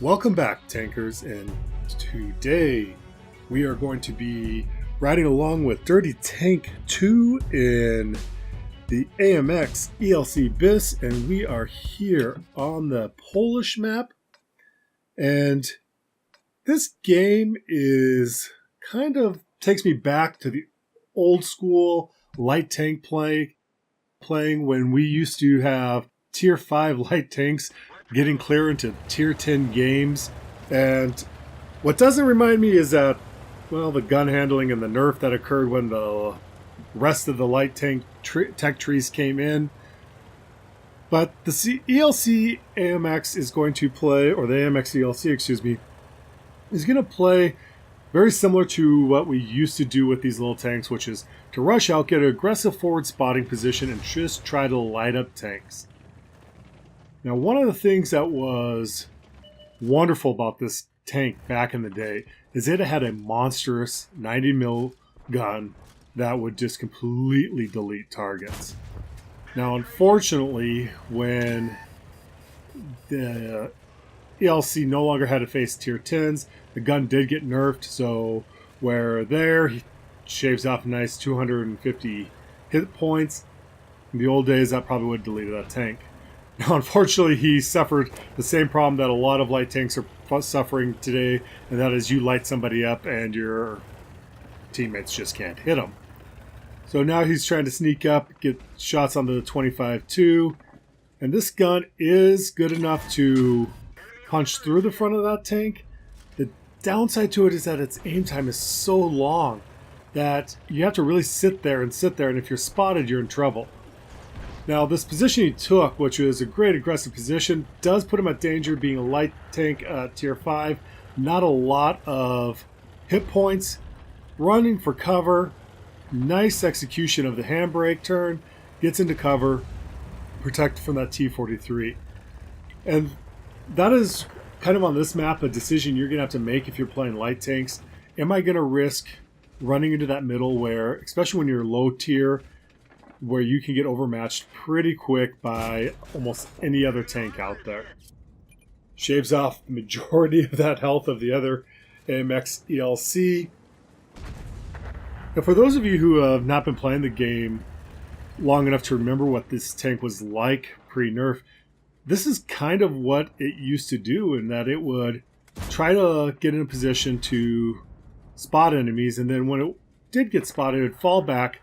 Welcome back, tankers, and today we are going to be riding along with Dirty Tank 2 in the AMX ELC Bis, and we are here on the Polish map. And this game is kind of takes me back to the old school light tank playing when we used to have tier 5 light tanks getting clear into tier 10 games. And what doesn't remind me is that, well, the gun handling and the nerf that occurred when the rest of the light tank tech trees came in. But the ELC AMX is going to play, or the AMX ELC, excuse me, is going to play very similar to what we used to do with these little tanks, which is to rush out, get an aggressive forward spotting position, and just try to light up tanks. Now, one of the things that was wonderful about this tank back in the day is it had a monstrous 90 mil gun that would just completely delete targets. Now, unfortunately, when the ELC no longer had to face tier 10s, the gun did get nerfed, so where there, he shaves off a nice 250 hit points. In the old days, that probably would have deleted that tank. Now, unfortunately, he suffered the same problem that a lot of light tanks are suffering today, and that is you light somebody up and your teammates just can't hit him. So now he's trying to sneak up, get shots on the 25-2, and this gun is good enough to punch through the front of that tank. The downside to it is that its aim time is so long that you have to really sit there, and if you're spotted, you're in trouble. Now, this position he took, which was a great aggressive position, does put him at danger being a light tank tier 5. Not a lot of hit points. Running for cover. Nice execution of the handbrake turn. Gets into cover. Protected from that T-43. And that is kind of on this map a decision you're going to have to make if you're playing light tanks. Am I going to risk running into that middle where, especially when you're low tier, where you can get overmatched pretty quick by almost any other tank out there? Shaves off the majority of that health of the other AMX ELC. Now, for those of you who have not been playing the game long enough to remember what this tank was like pre-nerf, this is kind of what it used to do, in that it would try to get in a position to spot enemies, and then when it did get spotted, it would fall back,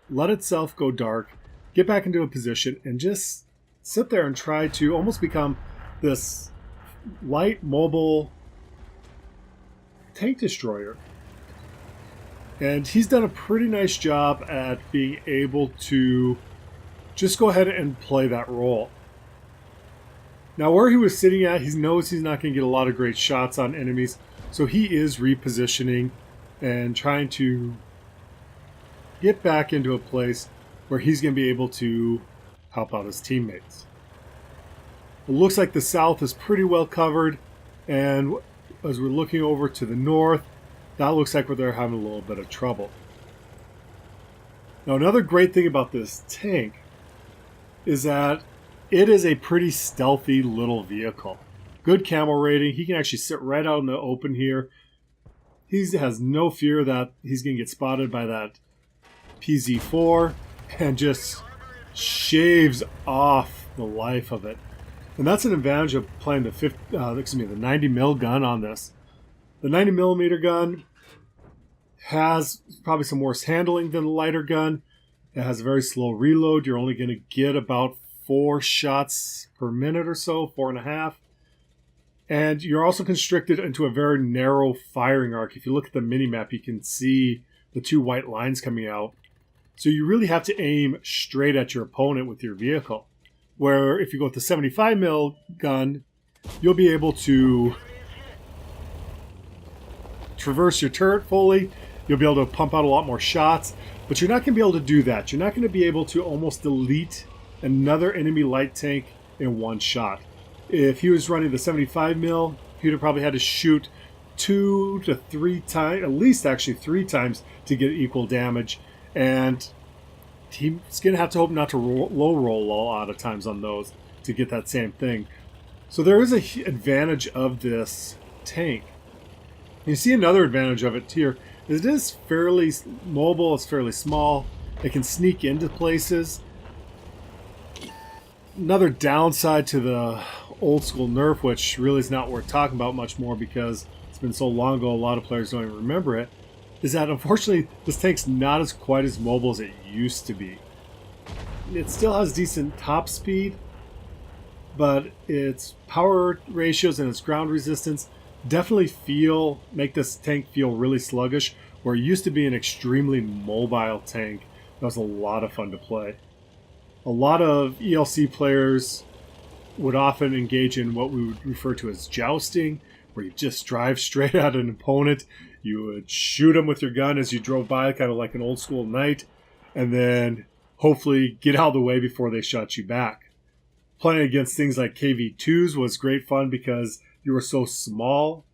let itself go dark, get back into a position, and just sit there and try to almost become this light, mobile tank destroyer. And he's done a pretty nice job at being able to just go ahead and play that role. Now, where he was sitting at, he knows he's not going to get a lot of great shots on enemies, so he is repositioning and trying to get back into a place where he's going to be able to help out his teammates. It looks like the south is pretty well covered, and as we're looking over to the north, that looks like they're having a little bit of trouble. Now, another great thing about this tank is that it is a pretty stealthy little vehicle. Good camo rating. He can actually sit right out in the open here. He has no fear that he's going to get spotted by that PZ4 and just shaves off the life of it. And that's an advantage of playing the 90 mil gun on this. The 90 millimeter gun has probably some worse handling than the lighter gun. It has a very slow reload. You're only going to get about 4 shots per minute or so, 4.5. And you're also constricted into a very narrow firing arc. If you look at the mini-map, you can see the 2 white lines coming out. So you really have to aim straight at your opponent with your vehicle. Where if you go with the 75 mil gun, you'll be able to traverse your turret fully. You'll be able to pump out a lot more shots, but you're not going to be able to do that. You're not going to be able to almost delete another enemy light tank in one shot. If he was running the 75 mil, he'd have probably had to shoot 2 to 3 times, at least actually 3 times, to get equal damage. And he's going to have to hope not to low roll a lot of times on those to get that same thing. So there is an advantage of this tank. You see another advantage of it here. It is fairly mobile, it's fairly small. It can sneak into places. Another downside to the old school nerf, which really is not worth talking about much more because it's been so long ago a lot of players don't even remember it, is that unfortunately this tank's not as quite as mobile as it used to be. It still has decent top speed, but its power ratios and its ground resistance definitely make this tank feel really sluggish, where it used to be an extremely mobile tank that was a lot of fun to play. A lot of ELC players would often engage in what we would refer to as jousting, where you just drive straight at an opponent. You would shoot them with your gun as you drove by, kind of like an old school knight, and then hopefully get out of the way before they shot you back. Playing against things like KV2s was great fun because you were so small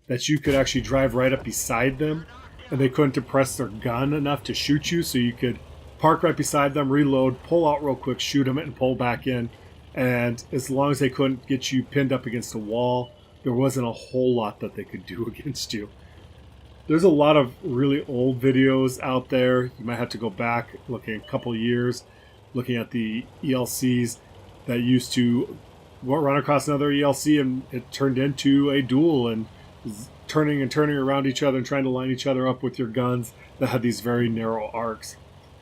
that you could actually drive right up beside them, and they couldn't depress their gun enough to shoot you, so you could park right beside them, reload, pull out real quick, shoot them, and pull back in. And as long as they couldn't get you pinned up against a wall, there wasn't a whole lot that they could do against you. There's a lot of really old videos out there. You might have to go back, looking a couple years, looking at the ELCs that used to run across another ELC and it turned into a duel and turning around each other and trying to line each other up with your guns that had these very narrow arcs.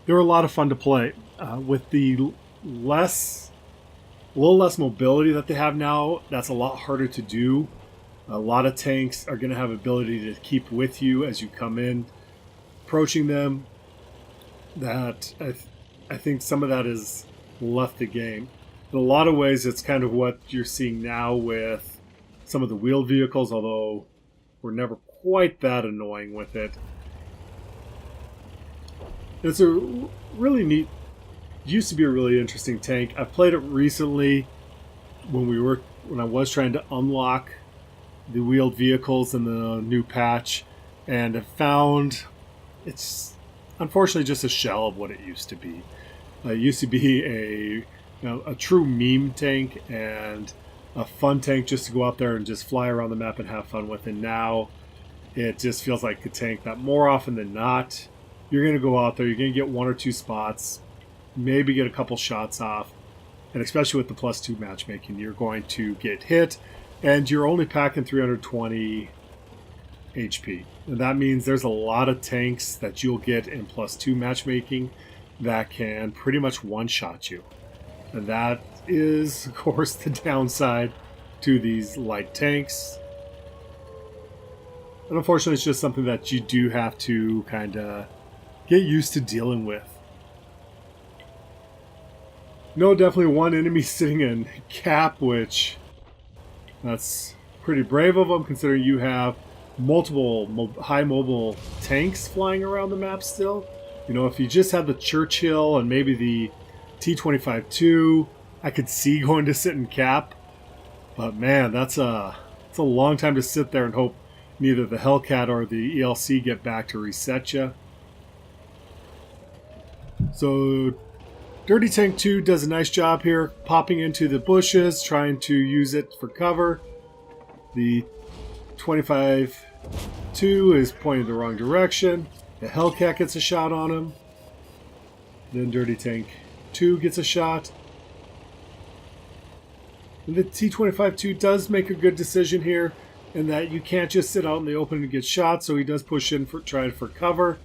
They were a lot of fun to play. With the little less mobility that they have now, that's a lot harder to do. A lot of tanks are going to have ability to keep with you as you come in, approaching them. That I think some of that is left the game. In a lot of ways, it's kind of what you're seeing now with some of the wheeled vehicles, although we're never quite that annoying with it. It's a really neat, used to be a really interesting tank. I've played it recently when I was trying to unlock the wheeled vehicles in the new patch, and have found it's unfortunately just a shell of what it used to be. It used to be a true meme tank and a fun tank just to go out there and just fly around the map and have fun with. And now it just feels like a tank that more often than not, you're going to go out there, you're going to get one or two spots, maybe get a couple shots off, and especially with the +2 matchmaking, you're going to get hit, and you're only packing 320 HP. And that means there's a lot of tanks that you'll get in +2 matchmaking that can pretty much one-shot you. And that is, of course, the downside to these light tanks. And unfortunately, it's just something that you do have to kind of get used to dealing with. No, definitely one enemy sitting in cap, which that's pretty brave of them considering you have multiple high mobile tanks flying around the map still. You know, if you just had the Churchill and maybe the T-25-2, I could see going to sit in cap. But man, it's a long time to sit there and hope neither the Hellcat or the ELC get back to reset you. So Dirty Tank 2 does a nice job here, popping into the bushes, trying to use it for cover. The 25-2 is pointing the wrong direction. The Hellcat gets a shot on him. Then Dirty Tank 2 gets a shot. And the T-25-2 does make a good decision here in that you can't just sit out in the open and get shot, so he does push in trying for cover.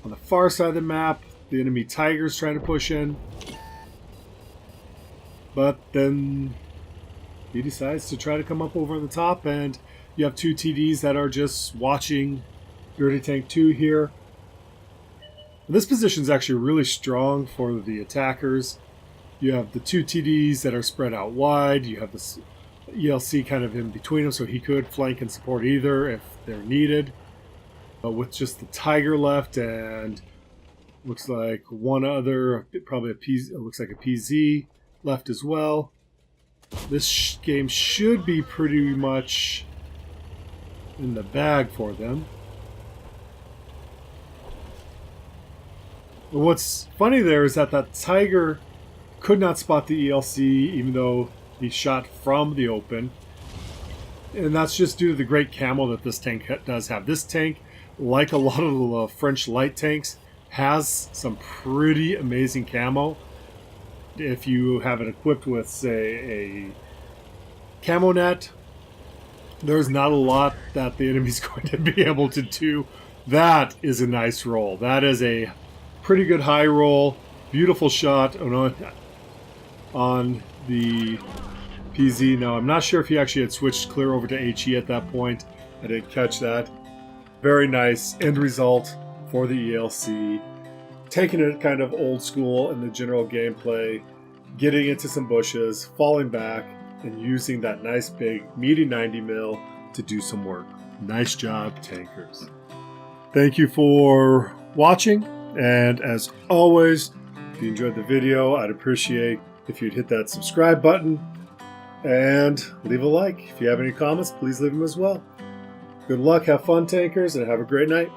On the far side of the map, the enemy Tiger's trying to push in. But then he decides to try to come up over the top, and you have two TDs that are just watching Dirty Tank 2 here. And this position is actually really strong for the attackers. You have the two TDs that are spread out wide. You have this ELC kind of in between them, so he could flank and support either if they're needed. But with just the Tiger left and looks like one other, probably it looks like a PZ left as well. This game should be pretty much in the bag for them. What's funny there is that Tiger could not spot the ELC, even though He shot from the open. And that's just due to the great camo that this tank does have. This tank, like a lot of the French light tanks, has some pretty amazing camo. If you have it equipped with, say, a camo net, there's not a lot that the enemy's going to be able to do. That is a nice roll. That is a pretty good high roll. Beautiful shot on the PZ. Now, I'm not sure if he actually had switched clear over to HE at that point. I didn't catch that. Very nice end result for the ELC. Taking it kind of old school in the general gameplay, getting into some bushes, falling back, and using that nice big meaty 90 mil to do some work. Nice job, tankers. Thank you for watching, and as always, if you enjoyed the video, I'd appreciate if you'd hit that subscribe button and leave a like. If you have any comments, please leave them as well. Good luck, have fun, tankers, and have a great night.